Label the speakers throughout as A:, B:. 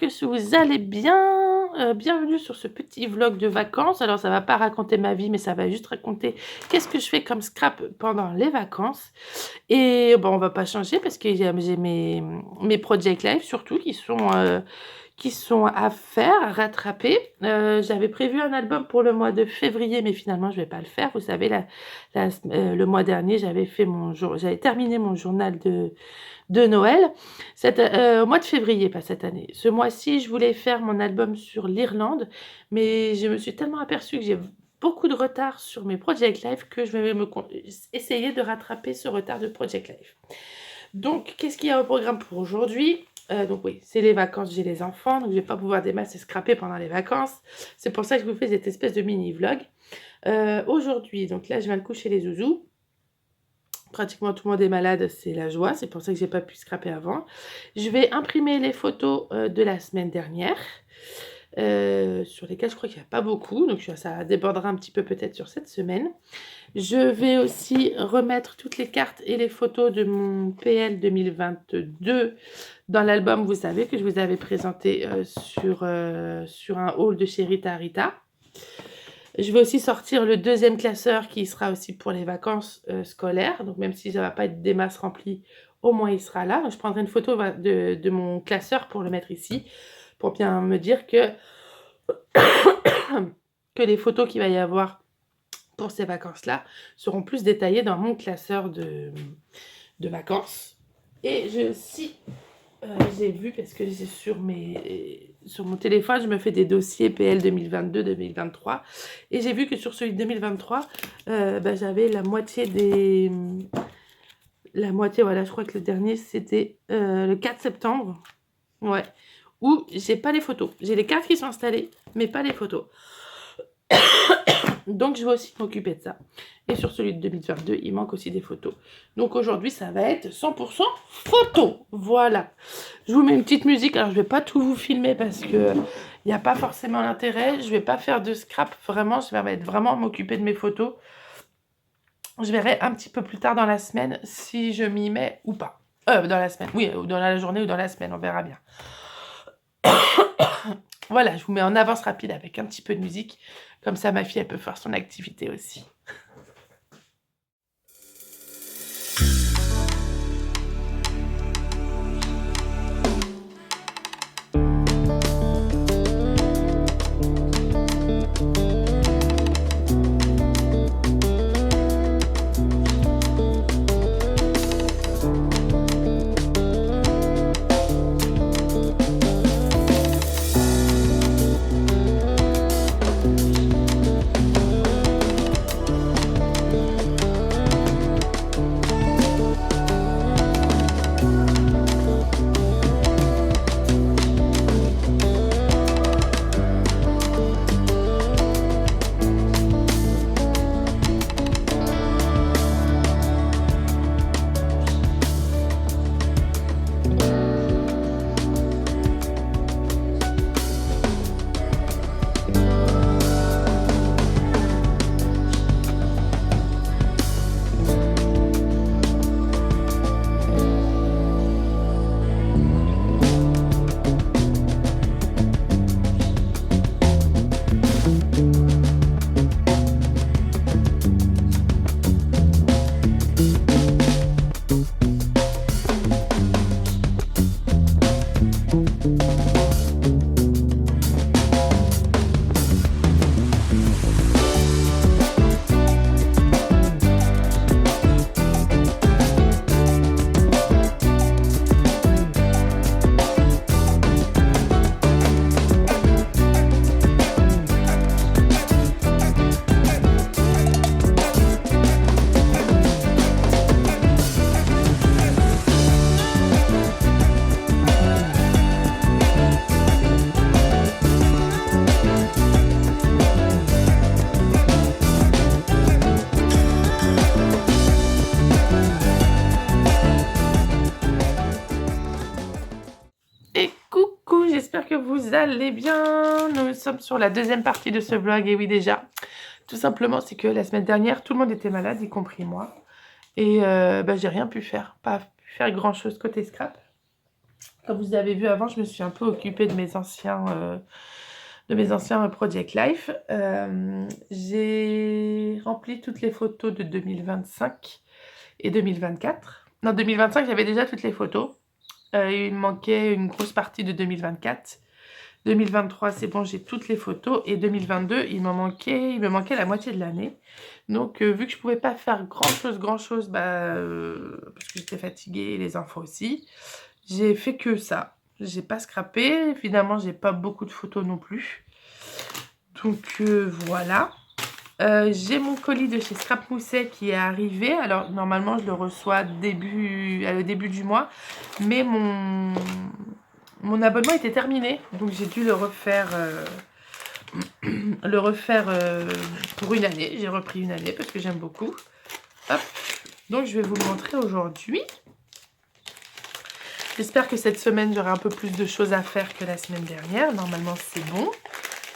A: j'espère que vous allez bien. Bienvenue sur ce petit vlog de vacances. Alors ça va pas raconter ma vie, mais ça va juste raconter qu'est-ce que je fais comme scrap pendant les vacances. Et bon, on va pas changer parce que j'ai mes project live surtout qui sont à faire, à rattraper. J'avais prévu un album pour le mois de février, mais finalement je vais pas le faire. Vous savez, le mois dernier, j'avais terminé mon journal de Noël, au mois de février, pas cette année. Ce mois-ci, je voulais faire mon album sur l'Irlande, mais je me suis tellement aperçue que j'ai beaucoup de retard sur mes Project Live que je vais essayer de rattraper ce retard de Project Live. Donc, qu'est-ce qu'il y a au programme pour aujourd'hui? Donc oui, c'est les vacances, j'ai les enfants, donc je vais pas pouvoir des masses et scraper pendant les vacances. C'est pour ça que je vous fais cette espèce de mini-vlog. Aujourd'hui, donc là, je viens de coucher les zouzous. Pratiquement tout le monde est malade, c'est la joie, c'est pour ça que j'ai pas pu scraper avant. Je vais imprimer les photos de la semaine dernière, sur lesquelles je crois qu'il n'y a pas beaucoup, donc ça débordera un petit peu peut-être sur cette semaine. Je vais aussi remettre toutes les cartes et les photos de mon PL 2022 dans l'album, vous savez, que je vous avais présenté sur un haul de chez Rita Rita. Je vais aussi sortir le deuxième classeur qui sera aussi pour les vacances scolaires. Donc même si ça ne va pas être des masses remplies, au moins il sera là. Donc, je prendrai une photo de mon classeur pour le mettre ici, pour bien me dire que les photos qu'il va y avoir pour ces vacances-là seront plus détaillées dans mon classeur de vacances. Et j'ai vu, parce que j'ai sur mon téléphone, je me fais des dossiers PL 2022-2023. Et j'ai vu que sur celui de 2023, j'avais la moitié voilà, je crois que le dernier, c'était le 4 septembre. Ouais. Où j'ai pas les photos. J'ai les cartes qui sont installées, mais pas les photos. Donc, je vais aussi m'occuper de ça. Et sur celui de 2022, il manque aussi des photos. Donc, aujourd'hui, ça va être 100% photo. Voilà. Je vous mets une petite musique. Alors, je ne vais pas tout vous filmer parce que il n'y a pas forcément l'intérêt. Je ne vais pas faire de scrap. Vraiment, je vais vraiment m'occuper de mes photos. Je verrai un petit peu plus tard dans la semaine si je m'y mets ou pas. Dans la semaine. Oui, ou dans la journée ou dans la semaine. On verra bien. Voilà, je vous mets en avance rapide avec un petit peu de musique. Comme ça, ma fille, elle peut faire son activité aussi. J'espère que vous allez bien. Nous sommes sur la deuxième partie de ce vlog. Et oui, déjà, tout simplement, c'est que la semaine dernière, tout le monde était malade, y compris moi. Et j'ai rien pu faire. Pas pu faire grand chose côté scrap. Comme vous avez vu avant, je me suis un peu occupée de mes anciens Project Life. J'ai rempli toutes les photos de 2025 et 2024. Non, 2025, j'avais déjà toutes les photos. Il me manquait une grosse partie de 2024. 2023, c'est bon, j'ai toutes les photos. Et 2022, il me manquait la moitié de l'année. Donc, vu que je pouvais pas faire grand-chose, parce que j'étais fatiguée et les enfants aussi, j'ai fait que ça. J'ai pas scrappé. Évidemment, j'ai pas beaucoup de photos non plus. Donc, voilà. J'ai mon colis de chez Scrap Mousset qui est arrivé. Alors, normalement, je le reçois au début du mois. Mais mon abonnement était terminé. Donc, j'ai dû le refaire, pour une année. J'ai repris une année parce que j'aime beaucoup. Hop. Donc, je vais vous le montrer aujourd'hui. J'espère que cette semaine, j'aurai un peu plus de choses à faire que la semaine dernière. Normalement, c'est bon.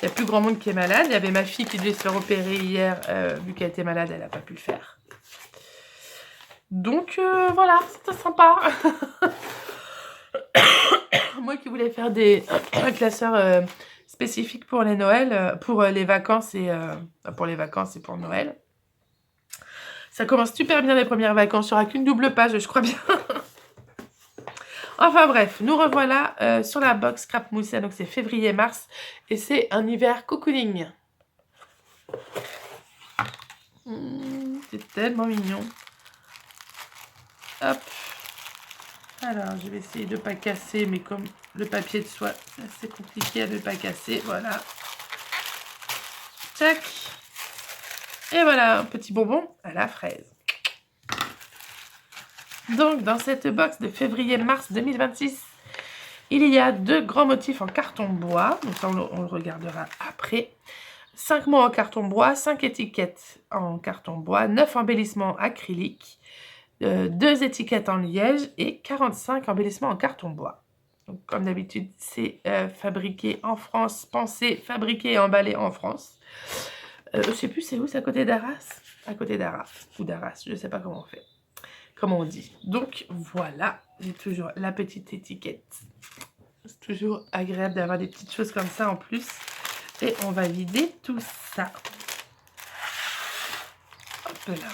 A: Il n'y a plus grand monde qui est malade. Il y avait ma fille qui devait se faire opérer hier. Vu qu'elle était malade, elle n'a pas pu le faire. Donc, voilà, c'était sympa. Moi qui voulais faire un classeur spécifique pour les Noëls, pour les vacances et pour les vacances et pour Noël. Ça commence super bien les premières vacances. Il n'y aura qu'une double page, je crois bien. Enfin bref, nous revoilà sur la box Scrap Mousset. Donc c'est février-mars et c'est un hiver cocooning. C'est tellement mignon. Hop. Alors je vais essayer de ne pas casser, mais comme le papier de soie, c'est compliqué à ne pas casser. Voilà. Tac. Et voilà, un petit bonbon à la fraise. Donc dans cette box de février-mars 2026, il y a 2 grands motifs en carton bois. Donc ça, on le regardera après. 5 mots en carton bois, 5 étiquettes en carton bois, 9 embellissements acryliques, 2 étiquettes en liège et 45 embellissements en carton bois. Donc, comme d'habitude, c'est fabriqué en France, pensé, fabriqué et emballé en France. Je sais plus c'est où, c'est à côté d'Arras. À côté d'Arras, ou d'Arras, je ne sais pas comment on fait. Comment on dit. Donc voilà, j'ai toujours la petite étiquette. C'est toujours agréable d'avoir des petites choses comme ça en plus. Et on va vider tout ça. Hop là.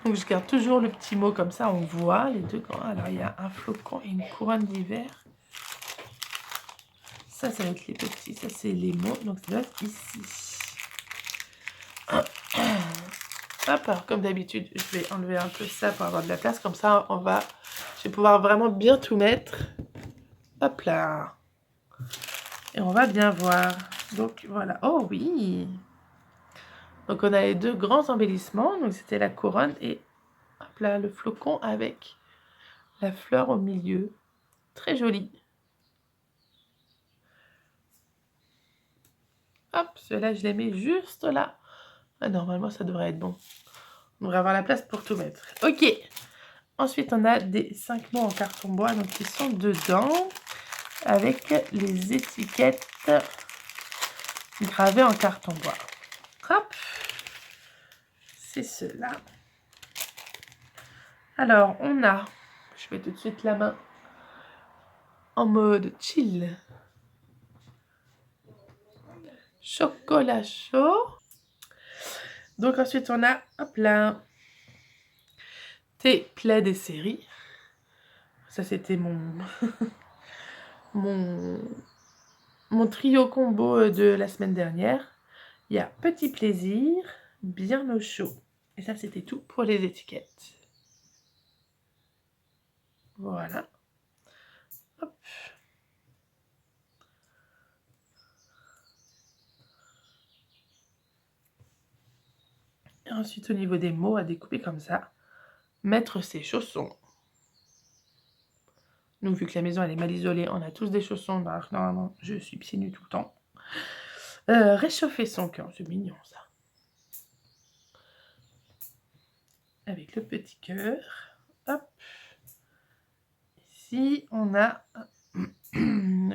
A: Donc je garde toujours le petit mot comme ça, on voit les 2 grands. Alors il y a un flocon et une couronne d'hiver. Ça va être les petits, ça c'est les mots, donc ça doit être ici. Hop, alors comme d'habitude, je vais enlever un peu ça pour avoir de la place, comme ça je vais pouvoir vraiment bien tout mettre. Hop là. Et on va bien voir. Donc voilà, oh oui. Donc on a les 2 grands embellissements, donc c'était la couronne et hop là, le flocon avec la fleur au milieu. Très joli. Hop, ceux-là, je les mets juste là. Ah, normalement, ça devrait être bon. On devrait avoir la place pour tout mettre. Ok. Ensuite, on a des 5 mots en carton bois, donc qui sont dedans, avec les étiquettes gravées en carton bois. Hop. C'est ceux-là. Alors, on a, je mets tout de suite la main en mode chill. Chocolat chaud. Donc ensuite, on a, hop là, thé plaid et série. Ça, c'était mon trio combo de la semaine dernière. Il y a petit plaisir, bien au chaud. Et ça, c'était tout pour les étiquettes. Voilà. Hop. Et ensuite, au niveau des mots à découper comme ça, mettre ses chaussons. Nous, vu que la maison elle est mal isolée, on a tous des chaussons. Donc normalement, je suis pieds nus tout le temps. Réchauffer son cœur, c'est mignon ça. Avec le petit cœur. Hop. Ici, on a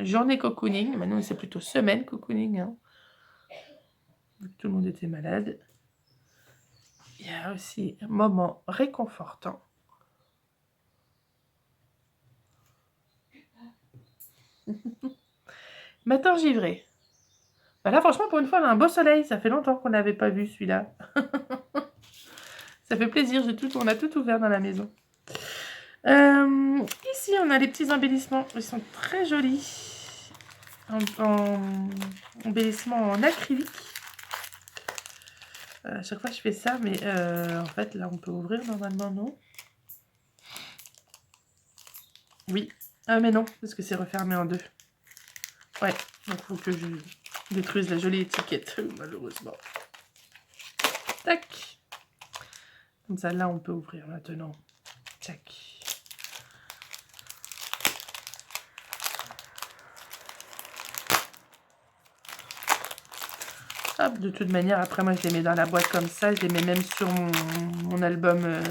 A: journée cocooning. Maintenant, c'est plutôt semaine cocooning. Hein. Tout le monde était malade. Il y a aussi un moment réconfortant. Matin givré. Bah là, franchement, pour une fois, on a un beau soleil. Ça fait longtemps qu'on n'avait pas vu celui-là. Ça fait plaisir, on a tout ouvert dans la maison. Ici, on a les petits embellissements. Ils sont très jolis. Embellissements en acrylique. À chaque fois, je fais ça, mais en fait, là, on peut ouvrir normalement, non? Oui. Ah, mais non, parce que c'est refermé en deux. Ouais, donc il faut que je détruise la jolie étiquette, malheureusement. Tac. Comme ça, là, on peut ouvrir maintenant. Tac. Hop, de toute manière, après, moi, je les mets dans la boîte comme ça. Je les mets même sur mon album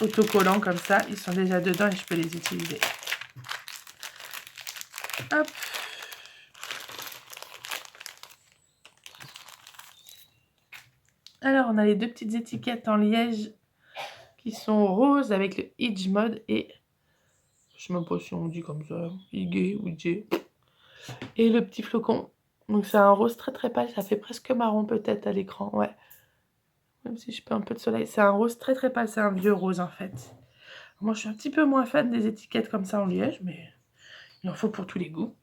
A: autocollant, comme ça. Ils sont déjà dedans et je peux les utiliser. Hop. Alors, on a les deux petites étiquettes en liège qui sont roses avec le Edge Mode et... Je sais même pas si on dit comme ça, IG ou J. Et le petit flocon. Donc c'est un rose très très pâle, ça fait presque marron peut-être à l'écran, ouais. Même si je peux un peu de soleil. C'est un rose très très pâle, c'est un vieux rose en fait. Moi je suis un petit peu moins fan des étiquettes comme ça en liège, mais il en faut pour tous les goûts.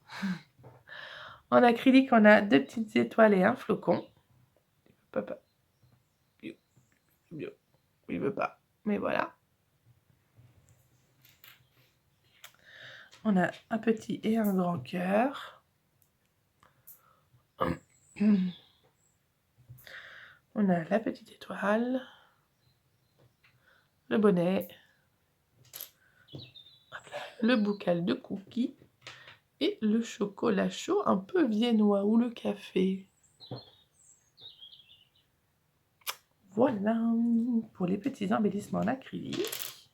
A: En acrylique, on a deux petites étoiles et un flocon. Papa. Il veut pas, mais voilà. On a un petit et un grand cœur. On a la petite étoile, le bonnet, le bocal de cookies et le chocolat chaud un peu viennois ou le café. Voilà pour les petits embellissements en acrylique.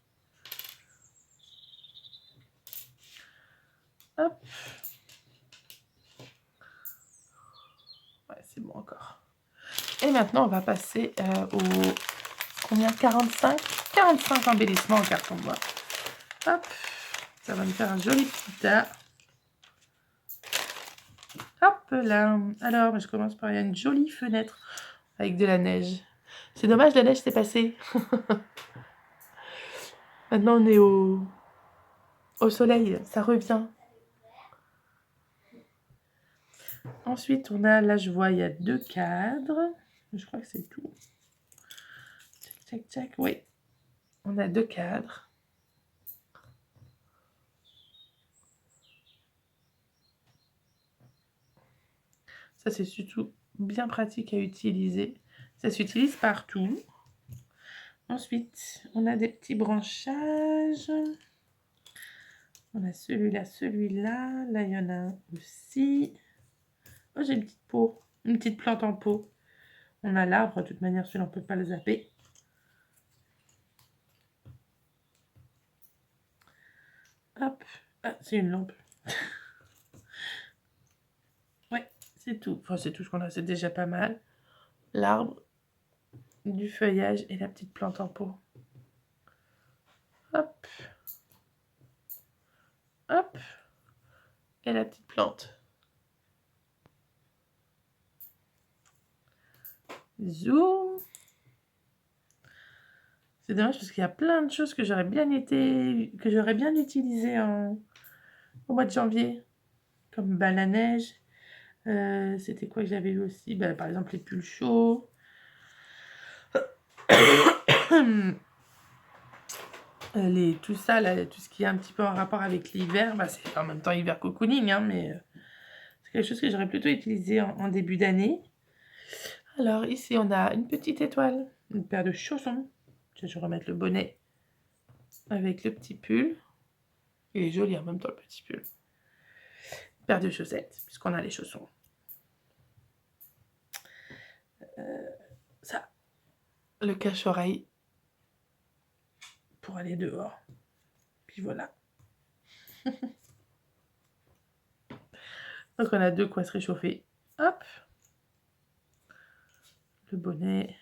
A: Hop. Ouais, c'est bon encore. Et maintenant, on va passer au... Combien? 45 embellissements en carton bois. Hop. Ça va me faire un joli petit tas. Hop là. Alors, je commence par... Il y a une jolie fenêtre avec de la neige. C'est dommage, la neige s'est passée. Maintenant, on est au soleil. Ça revient. Ensuite, on a... Là, je vois, il y a 2 cadres. Je crois que c'est tout. Tchac, tchac, oui. On a 2 cadres. Ça, c'est surtout bien pratique à utiliser. Ça s'utilise partout. Ensuite, on a des petits branchages. On a celui-là, celui-là. Là, il y en a un aussi. Oh, j'ai une petite peau. Une petite plante en pot. On a l'arbre. De toute manière, celui-là, on ne peut pas le zapper. Hop. Ah, c'est une lampe. Ouais, c'est tout. Enfin, c'est tout ce qu'on a. C'est déjà pas mal. L'arbre, du feuillage et la petite plante en pot. Hop. Hop. Et la petite plante. Zoom. C'est dommage parce qu'il y a plein de choses que j'aurais bien utilisées au mois de janvier. Comme la neige. C'était quoi que j'avais eu aussi? Par exemple, les pulls chauds. Tout ça, là, tout ce qui est un petit peu en rapport avec l'hiver. C'est en même temps hiver cocooning, hein, mais c'est quelque chose que j'aurais plutôt utilisé en début d'année. Alors ici, on a une petite étoile, une paire de chaussons. Je vais remettre le bonnet avec le petit pull. Il est joli en même temps, le petit pull. Une paire de chaussettes, puisqu'on a les chaussons. Ça, le cache-oreille pour aller dehors. Puis voilà. Donc on a 2 quoi se réchauffer. Hop. Le bonnet.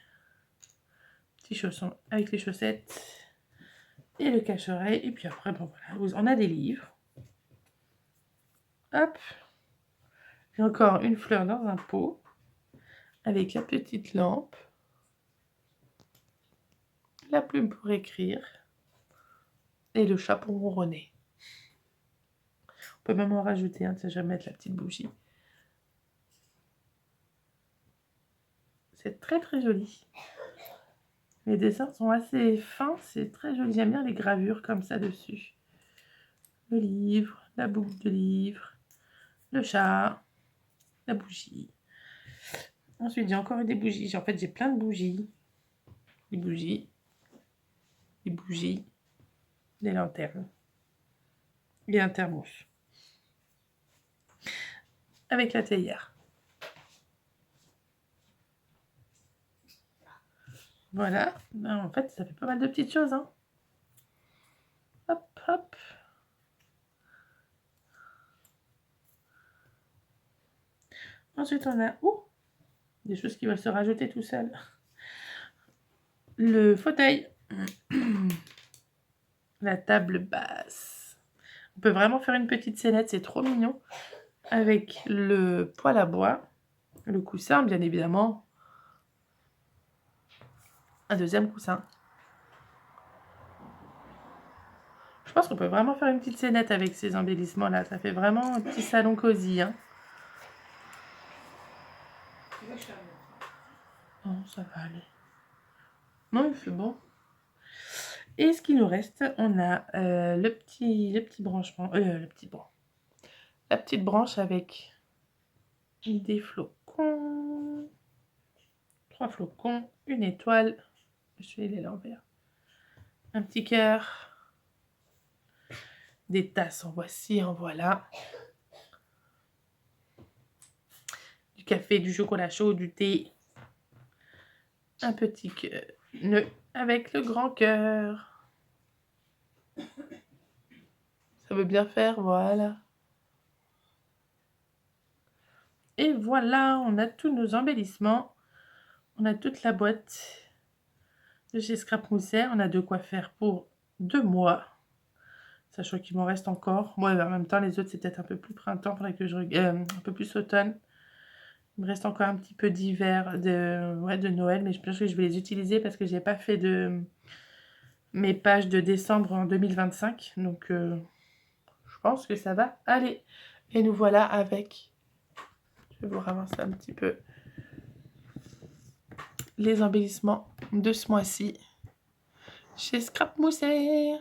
A: Petit chausson avec les chaussettes. Et le cache-oreille. Et puis après, bon voilà, on a des livres. Hop. J'ai encore une fleur dans un pot avec la petite lampe, la plume pour écrire et le chapeau ronronné. On peut même en rajouter un, je vais mettre la petite bougie. C'est très très joli. Les dessins sont assez fins, c'est très joli. J'aime bien les gravures comme ça dessus. Le livre, la boucle de livre, le chat, la bougie. Ensuite, j'ai encore des bougies. En fait, j'ai plein de bougies. Des bougies, des bougies, des lanternes, et un thermos. Avec la théière. Voilà. En fait, ça fait pas mal de petites choses, hein. Hop, hop. Ensuite, on a des choses qui veulent se rajouter tout seul. Le fauteuil. La table basse. On peut vraiment faire une petite scénette, c'est trop mignon. Avec le poêle à bois, le coussin, bien évidemment. Un deuxième coussin. Je pense qu'on peut vraiment faire une petite scénette avec ces embellissements-là. Ça fait vraiment un petit salon cosy, hein. Non, ça va aller. Non, il fait bon. Et ce qu'il nous reste, on a le petit branchement, la petite branche avec des flocons, 3 flocons, une étoile, je vais les l'envers, un petit cœur, des tasses, en voici, en voilà, du café, du chocolat chaud, du thé, un petit nœud avec le grand cœur. Ça veut bien faire, voilà. Et voilà, on a tous nos embellissements. On a toute la boîte de chez Scrap Mousset. On a de quoi faire pour 2 mois. Sachant qu'il m'en reste encore. Moi, en même temps, les autres, c'est peut-être un peu plus printemps. Faudrait que je un peu plus automne. Il me reste encore un petit peu d'hiver, de Noël. Mais je pense que je vais les utiliser parce que j'ai pas fait de mes pages de décembre en 2025. Donc, je pense que ça va aller. Et nous voilà avec... Je vais vous ramasser un petit peu les embellissements de ce mois-ci chez Scrap Mousset.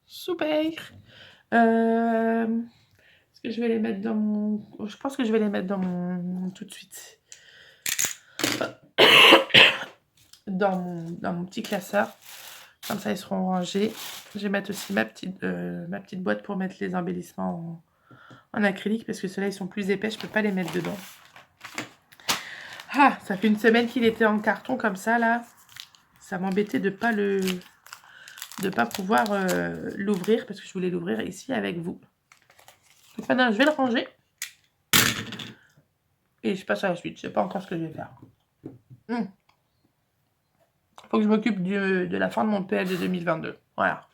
A: Super. Est-ce que je vais les mettre dans mon... Je pense que je vais les mettre dans mon... tout de suite. Dans mon petit classeur. Comme ça, ils seront rangés. Je vais mettre aussi ma petite boîte pour mettre les embellissements en acrylique. Parce que ceux-là, ils sont plus épais. Je ne peux pas les mettre dedans. Ah, ça fait une semaine qu'il était en carton comme ça, là. Ça m'embêtait de pas pouvoir l'ouvrir. Parce que je voulais l'ouvrir ici avec vous. Donc maintenant, je vais le ranger. Et je passe à la suite. Je ne sais pas encore ce que je vais faire. Faut que je m'occupe de la fin de mon PL de 2022. Voilà.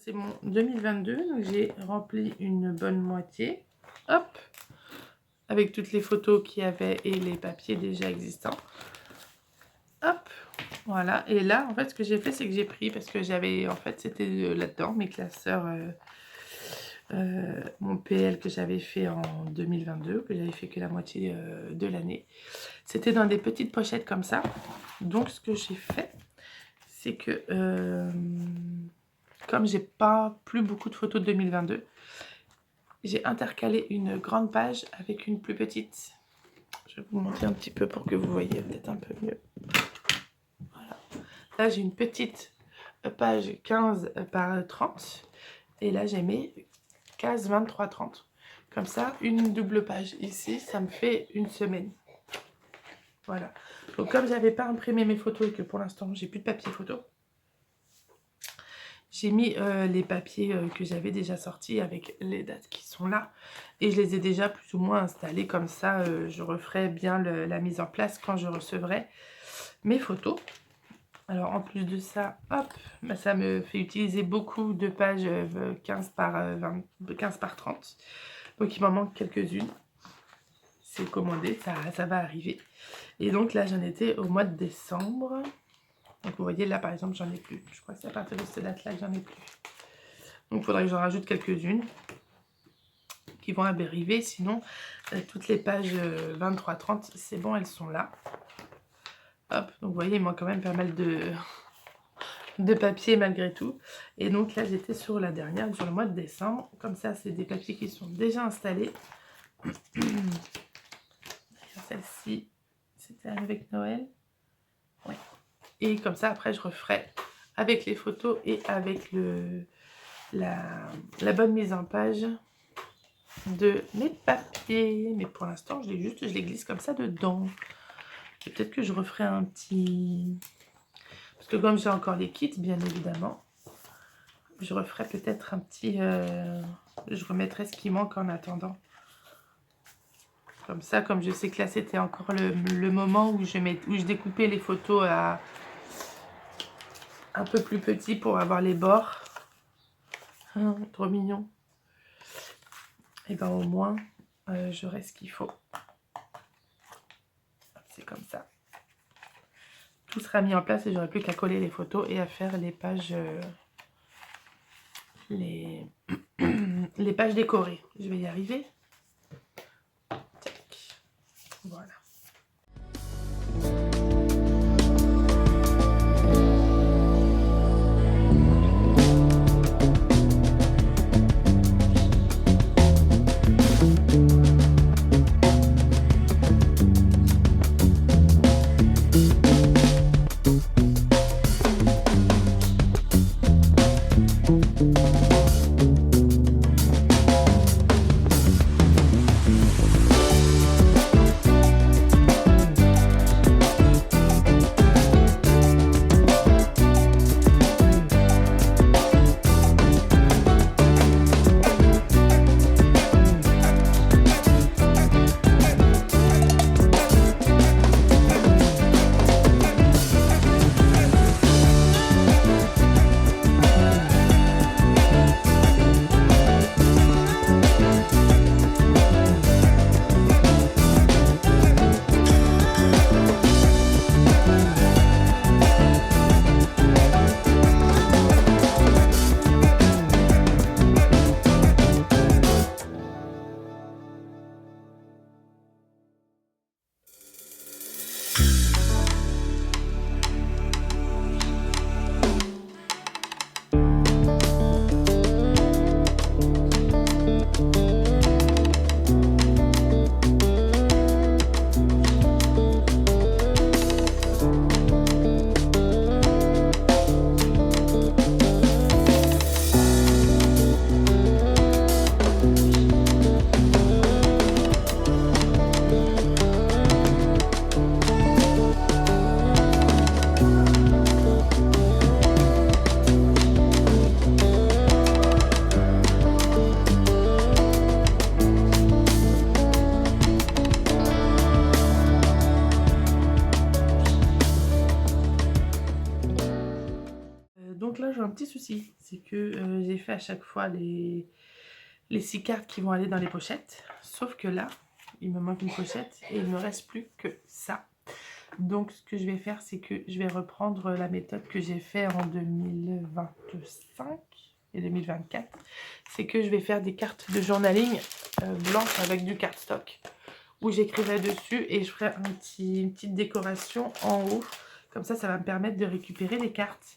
A: C'est mon 2022, donc j'ai rempli une bonne moitié. Hop, avec toutes les photos qu'il y avait et les papiers déjà existants. Hop, voilà. Et là, en fait, ce que j'ai fait, c'est que j'ai pris, parce que j'avais, en fait, c'était là-dedans, mes classeurs mon PL que j'avais fait en 2022, que j'avais fait que la moitié de l'année. C'était dans des petites pochettes comme ça. Donc ce que j'ai fait, c'est que comme j'ai pas plus beaucoup de photos de 2022, j'ai intercalé une grande page avec une plus petite. Je vais vous montrer un petit peu pour que vous voyez peut-être un peu mieux. Voilà. Là j'ai une petite page 15 par 30 et là j'ai mis 15, 23, 30. Comme ça, une double page ici, ça me fait une semaine. Voilà. Donc comme j'avais pas imprimé mes photos et que pour l'instant j'ai plus de papier photo, j'ai mis les papiers que j'avais déjà sortis avec les dates qui sont là. Et je les ai déjà plus ou moins installés comme ça. Je referai bien la mise en place quand je recevrai mes photos. Alors en plus de ça, hop, bah, ça me fait utiliser beaucoup de pages 15 par 30. Donc il m'en manque quelques-unes. C'est commandé, ça va arriver. Et donc là j'en étais au mois de décembre. Donc vous voyez là par exemple j'en ai plus. Je crois que c'est à partir de cette date là que j'en ai plus. Donc il faudrait que j'en rajoute quelques-unes qui vont arriver. Sinon toutes les pages 23-30 c'est bon, elles sont là. Hop, donc vous voyez il manque quand même pas mal de papier malgré tout. Et donc là j'étais sur la dernière, sur le mois de décembre. Comme ça c'est des papiers qui sont déjà installés. Celle-ci c'était avec Noël. Ouais. Et comme ça après je referai avec les photos et avec la bonne mise en page de mes papiers. Mais pour l'instant je les glisse comme ça dedans. Peut-être que je referai un petit... Parce que comme j'ai encore les kits bien évidemment, je referai peut-être un petit... Je remettrai ce qui manque en attendant. Comme ça, comme je sais que là c'était encore le moment où je découpais les photos à un peu plus petit pour avoir les bords. Hein, trop mignon. Et ben au moins j'aurai ce qu'il faut. C'est comme ça. Tout sera mis en place et j'aurai plus qu'à coller les photos et à faire les pages les pages décorées. Je vais y arriver. Tac. Voilà. Donc là j'ai un petit souci, c'est que j'ai fait à chaque fois les 6 cartes qui vont aller dans les pochettes, sauf que là il me manque une pochette et il ne me reste plus que ça. Donc ce que je vais faire c'est que je vais reprendre la méthode que j'ai fait en 2025. et 2024, c'est que je vais faire des cartes de journaling blanches avec du cardstock, où j'écrirai dessus et je ferai une petite décoration en haut. Comme ça va me permettre de récupérer les cartes.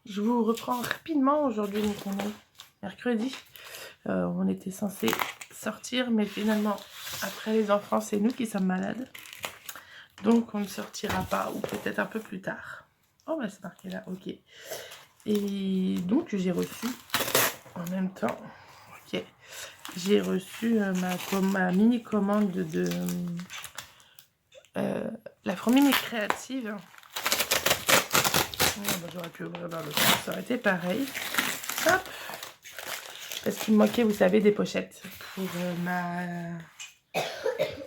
A: Je vous reprends rapidement. Aujourd'hui, on est mercredi. On était censé sortir, mais finalement, après les enfants, c'est nous qui sommes malades. Donc, on ne sortira pas, ou peut-être un peu plus tard. Oh, bah, c'est marqué là, ok. Et donc, j'ai reçu, en même temps, ok, j'ai reçu ma mini-commande de la fourmi créative. Oh, bah, j'aurais pu ouvrir dans le sens, ça aurait été pareil. Hop. Parce qu'il me manquait, vous savez, des pochettes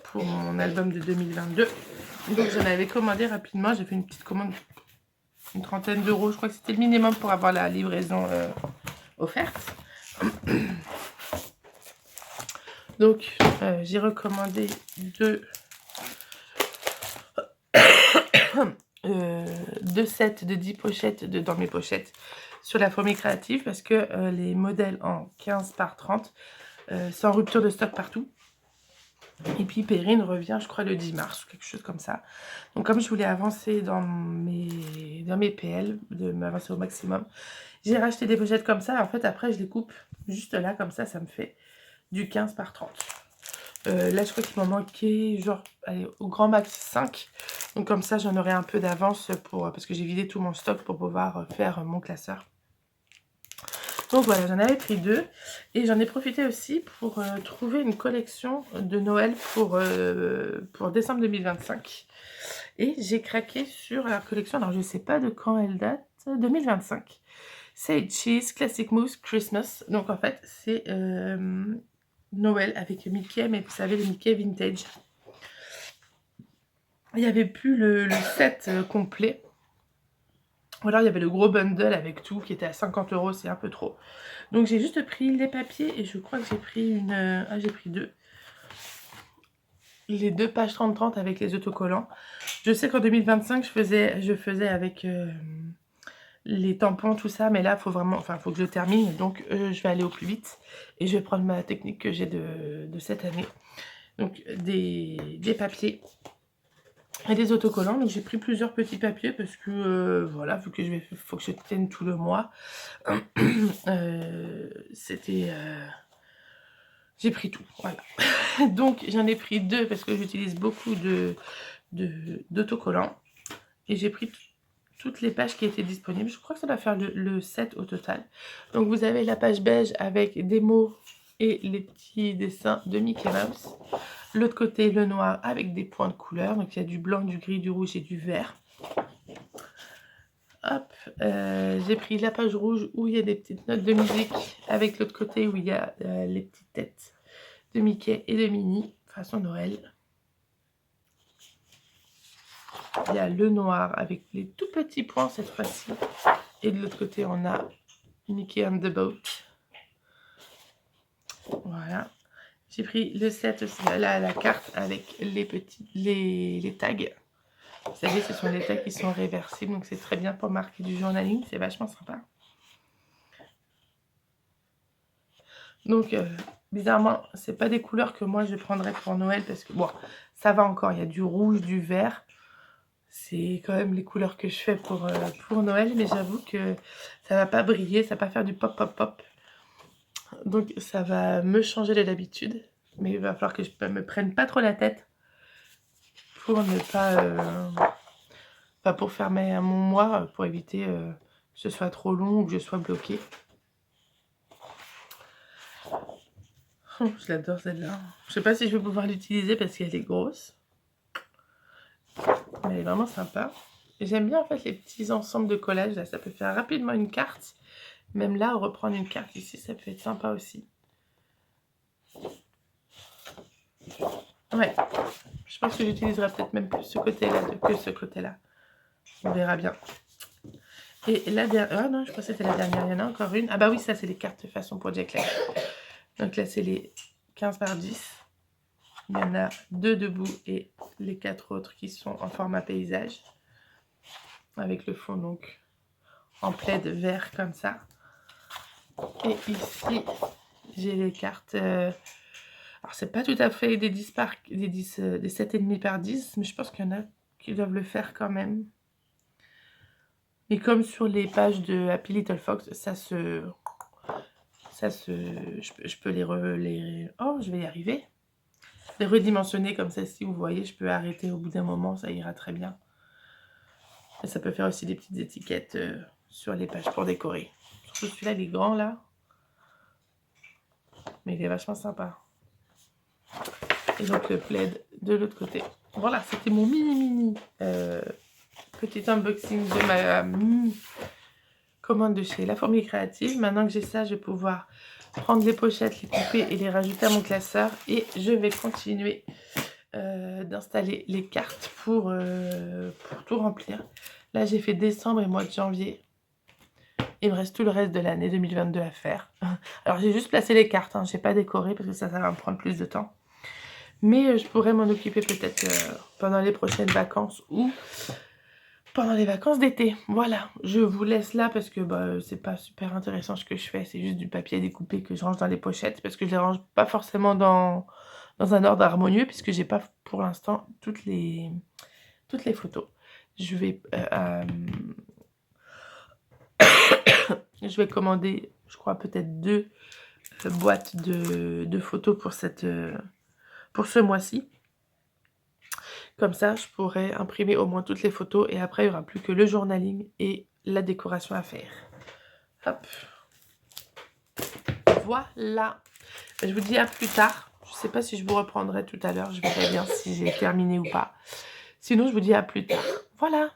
A: pour mon album de 2022. Donc j'en avais commandé rapidement. J'ai fait une petite commande, une trentaine d'euros. Je crois que c'était le minimum pour avoir la livraison offerte. Donc j'ai recommandé deux sets de 10 pochettes dans mes pochettes sur la fourmi créative, parce que les modèles en 15 par 30 sont en rupture de stock partout. Et puis Perrine revient, je crois, le 10 mars, quelque chose comme ça. Donc comme je voulais avancer dans mes PL, de m'avancer au maximum, j'ai racheté des pochettes comme ça. En fait, après, je les coupe juste là, comme ça me fait du 15 par 30. Là, je crois qu'il m'en manquait, genre, allez, au grand max 5. Donc comme ça, j'en aurai un peu d'avance parce que j'ai vidé tout mon stock pour pouvoir faire mon classeur. Donc voilà, j'en avais pris 2 et j'en ai profité aussi pour trouver une collection de Noël pour décembre 2025. Et j'ai craqué sur la collection, alors je ne sais pas de quand elle date, 2025. C'est Cheese Classic Mousse Christmas. Donc en fait, c'est Noël avec Mickey, mais vous savez, le Mickey vintage. Il n'y avait plus le set complet. Ou alors il y avait le gros bundle avec tout qui était à 50 €, c'est un peu trop. Donc j'ai juste pris les papiers et je crois que j'ai pris j'ai pris 2. Les 2 pages 30-30 avec les autocollants. Je sais qu'en 2025 je faisais avec les tampons, tout ça, mais là il faut vraiment, faut que je termine. Donc je vais aller au plus vite et je vais prendre ma technique que j'ai de cette année. Donc des papiers et des autocollants. Donc j'ai pris plusieurs petits papiers parce que voilà, vu que faut que je tienne tout le mois. J'ai pris tout, voilà. Donc j'en ai pris 2 parce que j'utilise beaucoup d'autocollants. Et j'ai pris toutes les pages qui étaient disponibles. Je crois que ça va faire le 7 au total. Donc vous avez la page beige avec des mots et les petits dessins de Mickey Mouse. L'autre côté, le noir avec des points de couleur. Donc il y a du blanc, du gris, du rouge et du vert. Hop, j'ai pris la page rouge où il y a des petites notes de musique, avec l'autre côté où il y a les petites têtes de Mickey et de Minnie, façon Noël. Il y a le noir avec les tout petits points cette fois-ci. Et de l'autre côté, on a Mickey on the Boat. Voilà. J'ai pris le set aussi, là, la carte avec les tags. Vous savez, ce sont les tags qui sont réversibles, donc c'est très bien pour marquer du journaling, c'est vachement sympa. Donc, bizarrement, c'est pas des couleurs que moi je prendrais pour Noël, parce que, bon, ça va encore, il y a du rouge, du vert. C'est quand même les couleurs que je fais pour Noël, mais j'avoue que ça va pas briller, ça va pas faire du pop pop pop. Donc, ça va me changer de l'habitude. Mais il va falloir que je me prenne pas trop la tête pour ne pas... Enfin, pour faire mon mois, pour éviter que ce soit trop long ou que je sois bloquée. Oh, je l'adore celle-là. Je sais pas si je vais pouvoir l'utiliser parce qu'elle est grosse. Mais elle est vraiment sympa. J'aime bien en fait les petits ensembles de collage. Là, ça peut faire rapidement une carte. Même là, reprendre une carte ici, ça peut être sympa aussi. Ouais, je pense que j'utiliserai peut-être même plus ce côté-là que ce côté-là. On verra bien. Et la dernière... Ah non, je pense que c'était la dernière. Il y en a encore une. Ah bah oui, ça, c'est les cartes façon Project Life. Donc là, c'est les 15 par 10. Il y en a 2 debout et les 4 autres qui sont en format paysage. Avec le fond, donc, en plaid vert comme ça. Et ici, j'ai les cartes... Alors, c'est pas tout à fait des 10 par... des 7,5 par 10, mais je pense qu'il y en a qui doivent le faire quand même. Et comme sur les pages de Happy Little Fox, je peux oh, je vais y arriver. Les redimensionner comme ça, si vous voyez, je peux arrêter au bout d'un moment, ça ira très bien. Et ça peut faire aussi des petites étiquettes sur les pages pour décorer. Surtout celui-là, il est grand là. Mais il est vachement sympa. Et donc le plaid de l'autre côté. Voilà, c'était mon mini petit unboxing de ma commande de chez La Fourmi Créative. Maintenant que j'ai ça, je vais pouvoir prendre les pochettes, les couper et les rajouter à mon classeur. Et je vais continuer d'installer les cartes pour tout remplir. Là, j'ai fait décembre et mois de janvier. Il me reste tout le reste de l'année 2022 à faire. Alors, j'ai juste placé les cartes. Hein. Je n'ai pas décoré parce que ça va me prendre plus de temps. Mais je pourrais m'en occuper peut-être pendant les prochaines vacances ou pendant les vacances d'été. Voilà, je vous laisse là parce que c'est pas super intéressant ce que je fais. C'est juste du papier découpé que je range dans les pochettes parce que je les range pas forcément dans un ordre harmonieux puisque j'ai pas pour l'instant toutes les photos. Je vais je vais commander, je crois peut-être 2 boîtes de photos pour ce mois-ci. Comme ça, je pourrais imprimer au moins toutes les photos et après, il n'y aura plus que le journaling et la décoration à faire. Hop. Voilà. Je vous dis à plus tard. Je ne sais pas si je vous reprendrai tout à l'heure. Je verrai bien si j'ai terminé ou pas. Sinon, je vous dis à plus tard. Voilà.